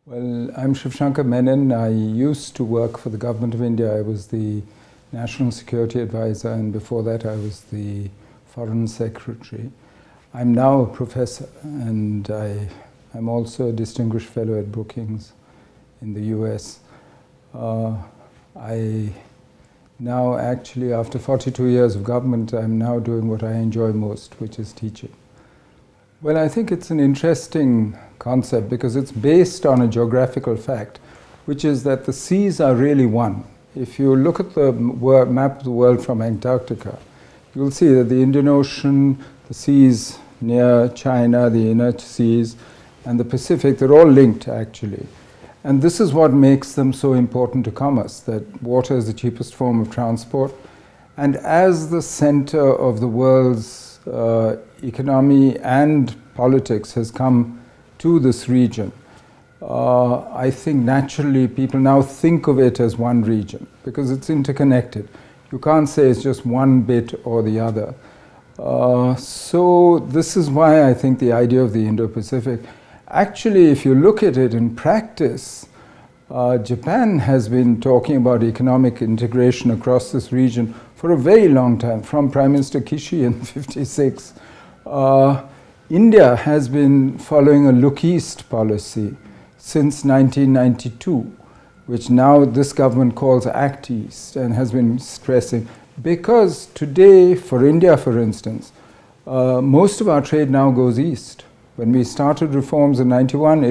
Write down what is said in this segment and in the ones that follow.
Well, I'm Shivshankar MENON. I used to work for the Government of India. I was the National Security Advisor, and before that I was the Foreign Secretary. I'm now a professor, and I'm also a Distinguished Fellow at Brookings in the US. I now actually, after 42 years of government, I'm now doing what I enjoy most, which is teaching. Well, I think it's an interesting concept because it's based on a geographical fact, which is that the seas are really one. If you look at the map of the world from Antarctica, you'll see that the Indian Ocean, the seas near China, the inner seas, and the Pacific, they're all linked actually. And this is what makes them so important to commerce, that water is the cheapest form of transport. And as the center of the world's economy and politics has come to this region, I think naturally people now think of it as one region because it's interconnected. You can't say it's just one bit or the other. So this is why I think the idea of the Indo-Pacific, actually if you look at it in practice, Japan has been talking about economic integration across this region for a very long time, from Prime Minister Kishi in '56. India has been following a look east policy since 1992, which now this government calls Act East, and has been stressing, because today for India, for instance, most of our trade now goes east. When we started reforms in '91,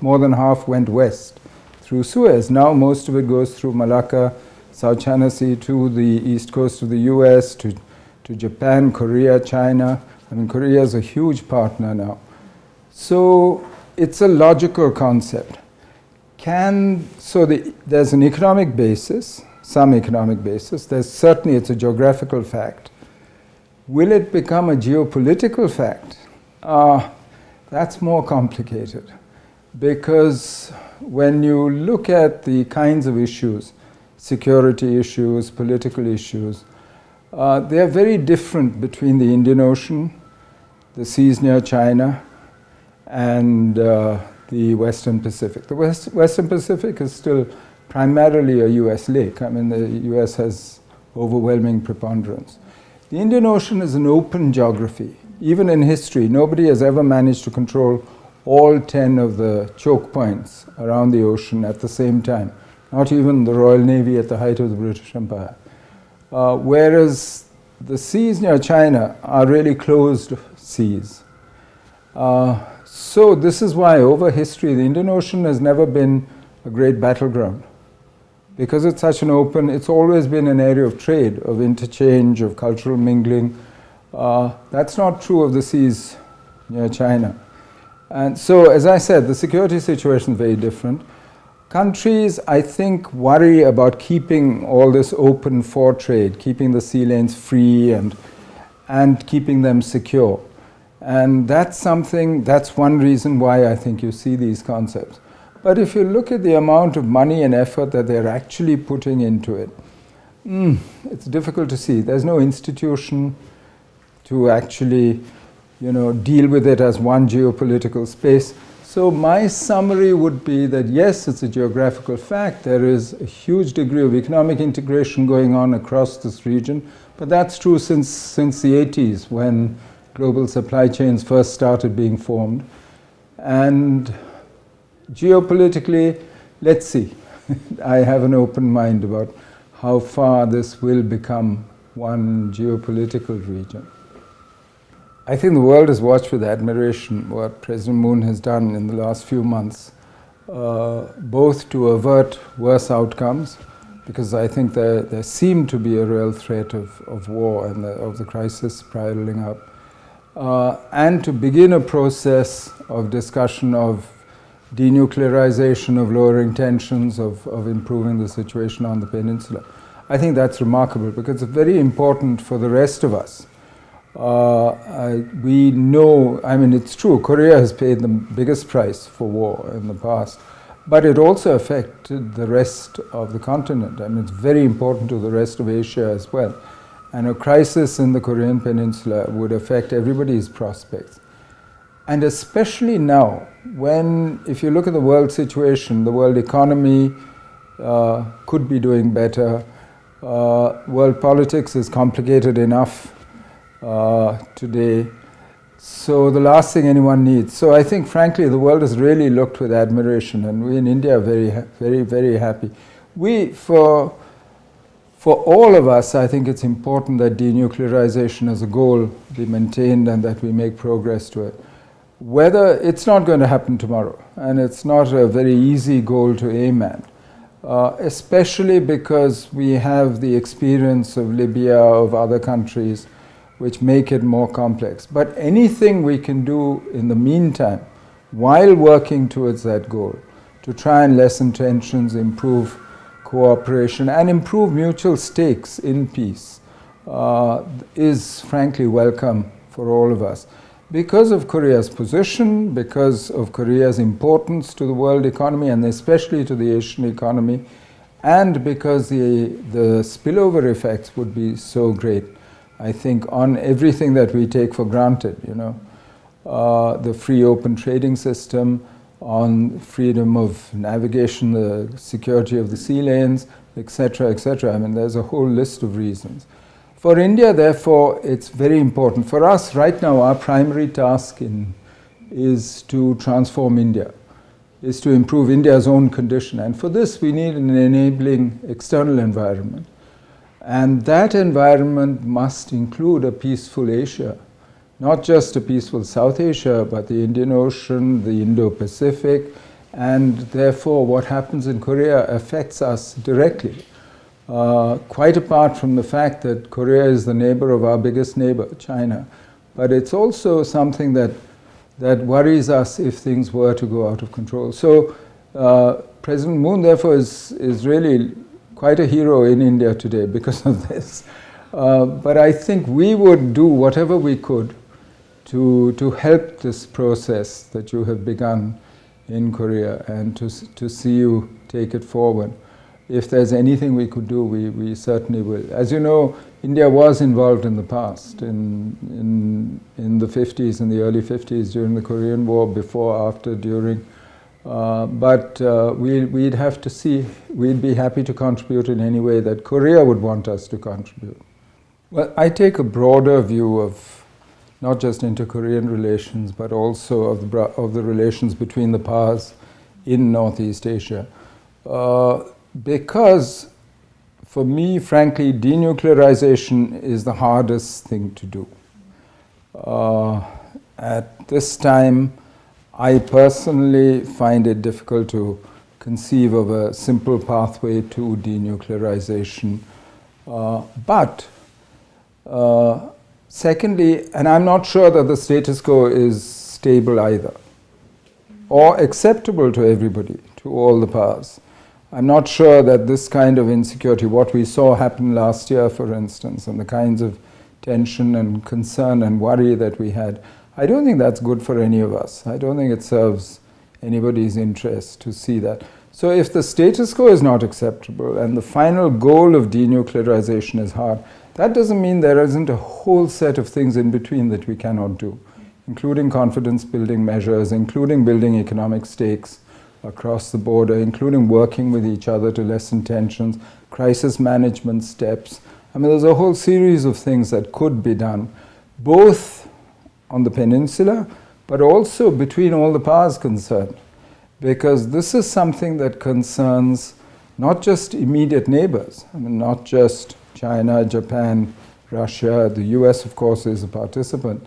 more than half went west through Suez. Now most of it goes through Malacca, South China Sea, to the east coast of the US, to Japan, Korea, China. I mean, Korea is a huge partner now. So it's a logical concept. There's an economic basis, some economic basis. Certainly it's a geographical fact. Will it become a geopolitical fact? That's more complicated, because when you look at the kinds of issues, security issues, political issues, they are very different between the Indian Ocean, the seas near China, and the Western Pacific. The Western Pacific is still primarily a US lake. I mean, the US has overwhelming preponderance. The Indian Ocean is an open geography. Even in history, nobody has ever managed to control all 10 of the choke points around the ocean at the same time. Not even the Royal Navy at the height of the British Empire. Whereas the seas near China are really closed seas. So this is why over history the Indian Ocean has never been a great battleground. Because it's such an open, it's always been an area of trade, of interchange, of cultural mingling. That's not true of the seas near China. And so, as I said, the security situation is very different. Countries, I think, worry about keeping all this open for trade, keeping the sea lanes free and keeping them secure. And that's one reason why I think you see these concepts. But if you look at the amount of money and effort that they're actually putting into it, it's difficult to see. There's no institution to actually, deal with it as one geopolitical space. So my summary would be that yes, it's a geographical fact. There is a huge degree of economic integration going on across this region, but that's true since the 80s, when global supply chains first started being formed. And geopolitically, let's see. I have an open mind about how far this will become one geopolitical region. I think the world has watched with admiration what President Moon has done in the last few months, both to avert worse outcomes, because I think there seemed to be a real threat of war and of the crisis spiraling up, and to begin a process of discussion of denuclearization, of lowering tensions, of improving the situation on the peninsula. I think that's remarkable because it's very important for the rest of us. We know, I mean, it's true, Korea has paid the biggest price for war in the past, but it also affected the rest of the continent. I mean, it's very important to the rest of Asia as well. And a crisis in the Korean Peninsula would affect everybody's prospects. And especially now, when, if you look at the world situation, the world economy could be doing better. World politics is complicated enough today. So the last thing anyone needs. So I think, frankly, the world has really looked with admiration, and we in India are very, very, very happy. For all of us, I think it's important that denuclearization as a goal be maintained and that we make progress to it. Whether it's not going to happen tomorrow, and it's not a very easy goal to aim at, especially because we have the experience of Libya, of other countries, which make it more complex. But anything we can do in the meantime, while working towards that goal, to try and lessen tensions, improve cooperation, and improve mutual stakes in peace, is frankly welcome for all of us. Because of Korea's position, because of Korea's importance to the world economy, and especially to the Asian economy, and because the spillover effects would be so great, I think, on everything that we take for granted, the free open trading system, on freedom of navigation, the security of the sea lanes, etc., etc. I mean, there's a whole list of reasons. For India, therefore, it's very important. For us, right now, our primary task is to transform India, is to improve India's own condition. And for this, we need an enabling external environment. And that environment must include a peaceful Asia, not just a peaceful South Asia, but the Indian Ocean, the Indo-Pacific, and therefore what happens in Korea affects us directly. Quite apart from the fact that Korea is the neighbor of our biggest neighbor, China. But it's also something that worries us if things were to go out of control. So President Moon, therefore, is really quite a hero in India today because of this. But I think we would do whatever we could to help this process that you have begun in Korea and to see you take it forward. If there's anything we could do, we certainly will. As you know, India was involved in the past, in the 50s, in the early 50s, during the Korean War, before, after, during. But we'd have to see, we'd be happy to contribute in any way that Korea would want us to contribute. Well, I take a broader view of not just inter-Korean relations, but also of the relations between the powers in Northeast Asia. Because, for me, frankly, denuclearization is the hardest thing to do. At this time, I personally find it difficult to conceive of a simple pathway to denuclearization. Secondly, and I'm not sure that the status quo is stable either, or acceptable to everybody, to all the powers. I'm not sure that this kind of insecurity, what we saw happen last year, for instance, and the kinds of tension and concern and worry that we had, I don't think that's good for any of us. I don't think it serves anybody's interest to see that. So if the status quo is not acceptable and the final goal of denuclearization is hard, that doesn't mean there isn't a whole set of things in between that we cannot do, including confidence-building measures, including building economic stakes across the border, including working with each other to lessen tensions, crisis management steps. I mean, there's a whole series of things that could be done, both on the peninsula, but also between all the powers concerned. Because this is something that concerns not just immediate neighbors, I mean, not just China, Japan, Russia, the US, of course, is a participant,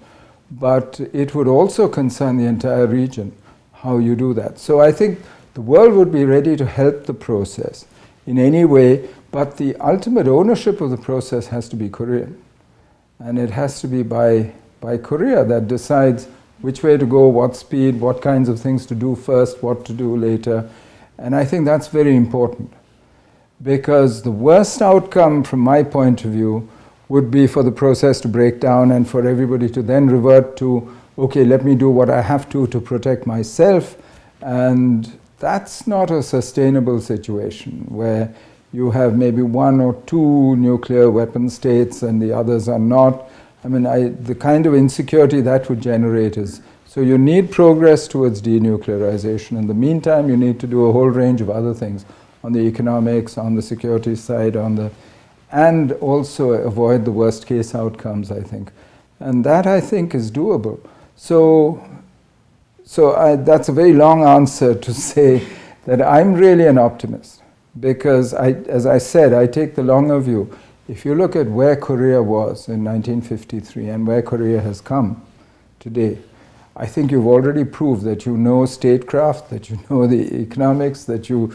but it would also concern the entire region, how you do that. So I think the world would be ready to help the process in any way, but the ultimate ownership of the process has to be Korean. And it has to be by Korea that decides which way to go, what speed, what kinds of things to do first, what to do later. And I think that's very important. Because the worst outcome, from my point of view, would be for the process to break down and for everybody to then revert to, okay, let me do what I have to protect myself. And that's not a sustainable situation where you have maybe one or two nuclear weapon states and the others are not. I mean, the kind of insecurity that would generate is So you need progress towards denuclearization. In the meantime, you need to do a whole range of other things on the economics, on the security side, and also avoid the worst case outcomes, I think. And that, I think, is doable. So that's a very long answer to say that I'm really an optimist. Because, as I said, I take the longer view. If you look at where Korea was in 1953 and where Korea has come today, I think you've already proved that you know statecraft, that you know the economics, that you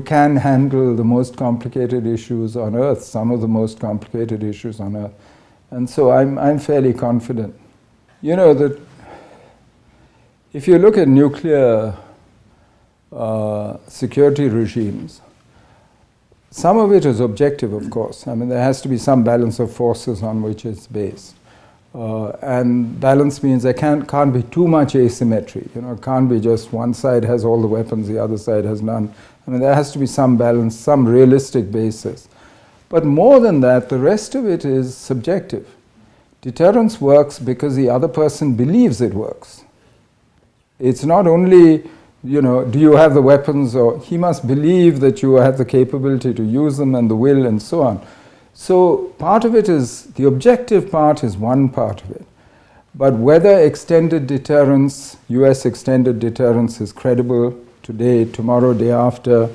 can handle the most complicated issues on earth, some of the most complicated issues on earth. And so I'm fairly confident. You know that if you look at nuclear security regimes, some of it is objective, of course. I mean, there has to be some balance of forces on which it's based. And balance means there can't be too much asymmetry. You know, it can't be just one side has all the weapons, the other side has none. I mean, there has to be some balance, some realistic basis. But more than that, the rest of it is subjective. Deterrence works because the other person believes it works. It's not only, you know, do you have the weapons, or he must believe that you have the capability to use them and the will and so on. So part of it is, the objective part is one part of it. But whether extended deterrence, US extended deterrence is credible today, tomorrow, day after,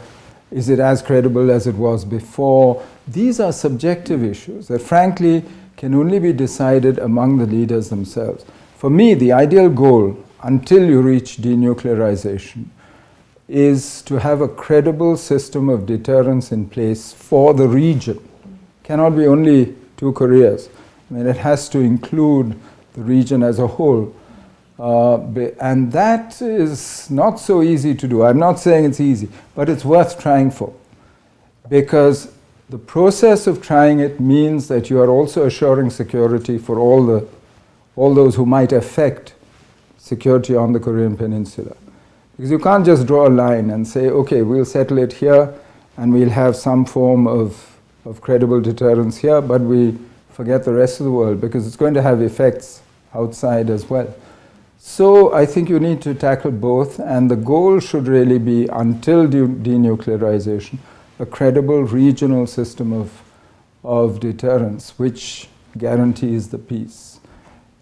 is it as credible as it was before? These are subjective issues that frankly can only be decided among the leaders themselves. For me, the ideal goal, until you reach denuclearization, is to have a credible system of deterrence in place for the region. Cannot be only two Koreas. I mean, it has to include the region as a whole. And that is not so easy to do. I'm not saying it's easy, but it's worth trying for. Because the process of trying it means that you are also assuring security for all those who might affect security on the Korean Peninsula. Because you can't just draw a line and say, okay, we'll settle it here and we'll have some form of credible deterrence here, but we forget the rest of the world because it's going to have effects outside as well. So I think you need to tackle both, and the goal should really be, until denuclearization, a credible regional system of deterrence which guarantees the peace.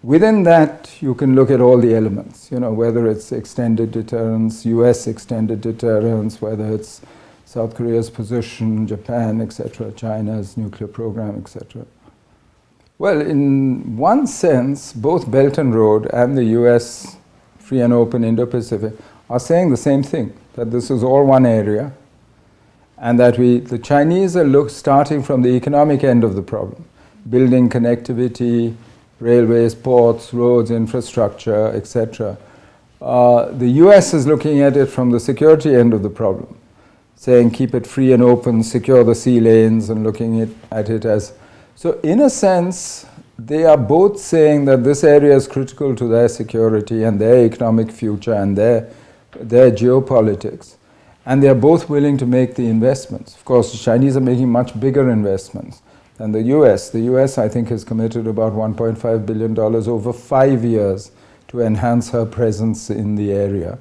Within that, you can look at all the elements, you know, whether it's extended deterrence, US extended deterrence, whether it's South Korea's position, Japan, etc., China's nuclear program, etc. Well, in one sense, both Belt and Road and the US Free and Open Indo-Pacific are saying the same thing, that this is all one area, and that the Chinese are starting from the economic end of the problem, building connectivity, railways, ports, roads, infrastructure, etc. The US is looking at it from the security end of the problem, saying keep it free and open, secure the sea lanes, and looking at it as... So in a sense, they are both saying that this area is critical to their security and their economic future and their geopolitics. And they are both willing to make the investments. Of course, the Chinese are making much bigger investments than the US. The US, I think, has committed about $1.5 billion over 5 years to enhance her presence in the area,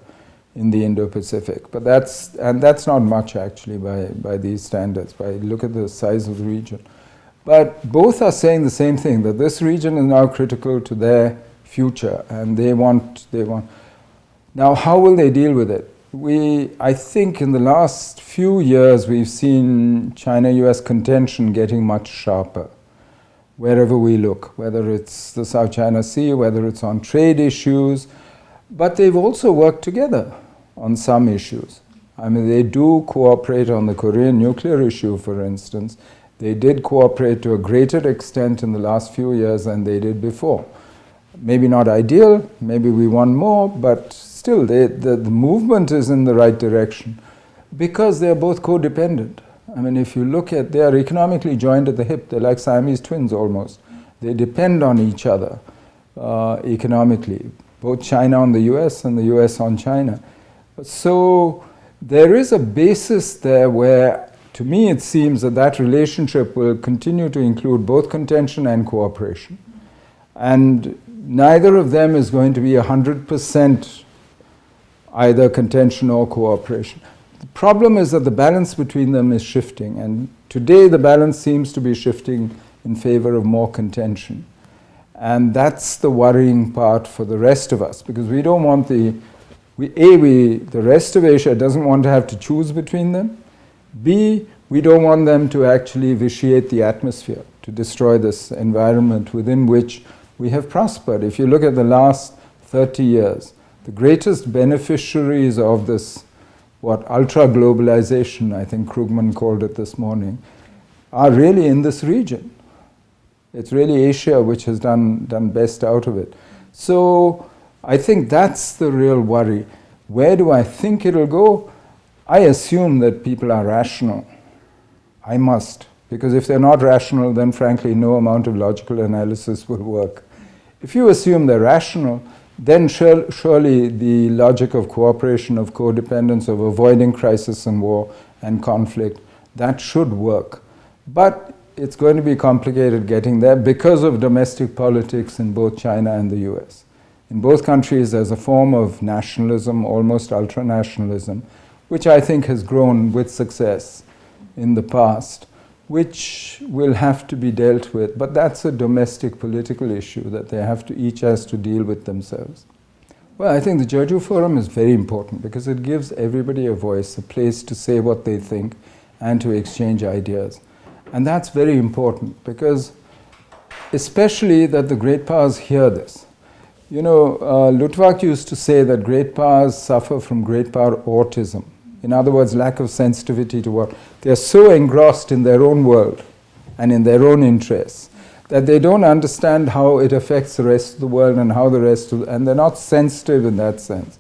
in the Indo-Pacific. But that's not much, actually, by these standards, look at the size of the region. But both are saying the same thing, that this region is now critical to their future, and they want. Now, how will they deal with it? I think in the last few years, we've seen China-US contention getting much sharper, wherever we look, whether it's the South China Sea, whether it's on trade issues, but they've also worked together on some issues. I mean, they do cooperate on the Korean nuclear issue, for instance. They did cooperate to a greater extent in the last few years than they did before. Maybe not ideal, maybe we want more, but still the movement is in the right direction because they're both codependent. I mean, if you look at, they are economically joined at the hip. They're like Siamese twins almost. They depend on each other economically, both China on the US and the US on China. So there is a basis there where, to me, it seems that relationship will continue to include both contention and cooperation. And neither of them is going to be 100% either contention or cooperation. The problem is that the balance between them is shifting, and today the balance seems to be shifting in favor of more contention. And that's the worrying part for the rest of us, because we don't want the rest of Asia doesn't want to have to choose between them. B, we don't want them to actually vitiate the atmosphere, to destroy this environment within which we have prospered. If you look at the last 30 years, the greatest beneficiaries of this, ultra-globalization, I think Krugman called it this morning, are really in this region. It's really Asia which has done best out of it. So I think that's the real worry. Where do I think it'll go? I assume that people are rational. I must. Because if they're not rational, then frankly no amount of logical analysis will work. If you assume they're rational, then surely the logic of cooperation, of codependence, of avoiding crisis and war and conflict, that should work. But it's going to be complicated getting there because of domestic politics in both China and the US. In both countries there's a form of nationalism, almost ultranationalism, which I think has grown with success in the past, which will have to be dealt with. But that's a domestic political issue that each has to deal with themselves. Well, I think the Jeju Forum is very important because it gives everybody a voice, a place to say what they think and to exchange ideas. And that's very important because especially that the great powers hear this. You know, Luttwak used to say that great powers suffer from great power autism. In other words, lack of sensitivity to what they're so engrossed in their own world and in their own interests that they don't understand how it affects the rest of the world and how and they're not sensitive in that sense.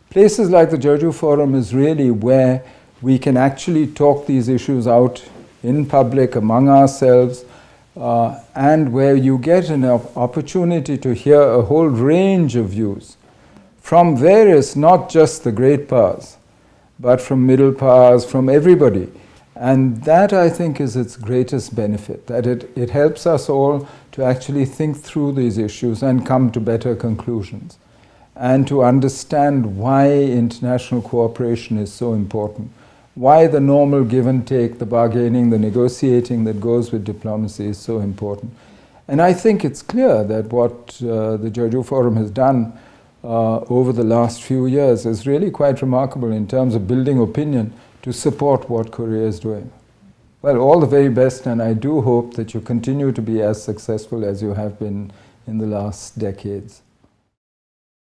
Places like the Jeju Forum is really where we can actually talk these issues out in public among ourselves, and where you get an opportunity to hear a whole range of views from various, not just the great powers, but from middle powers, from everybody. And that, I think, is its greatest benefit, that it helps us all to actually think through these issues and come to better conclusions, and to understand why international cooperation is so important, why the normal give and take, the bargaining, the negotiating that goes with diplomacy is so important. And I think it's clear that what the Jeju Forum has done over the last few years is really quite remarkable in terms of building opinion to support what Korea is doing. Well, all the very best, and I do hope that you continue to be as successful as you have been in the last decades.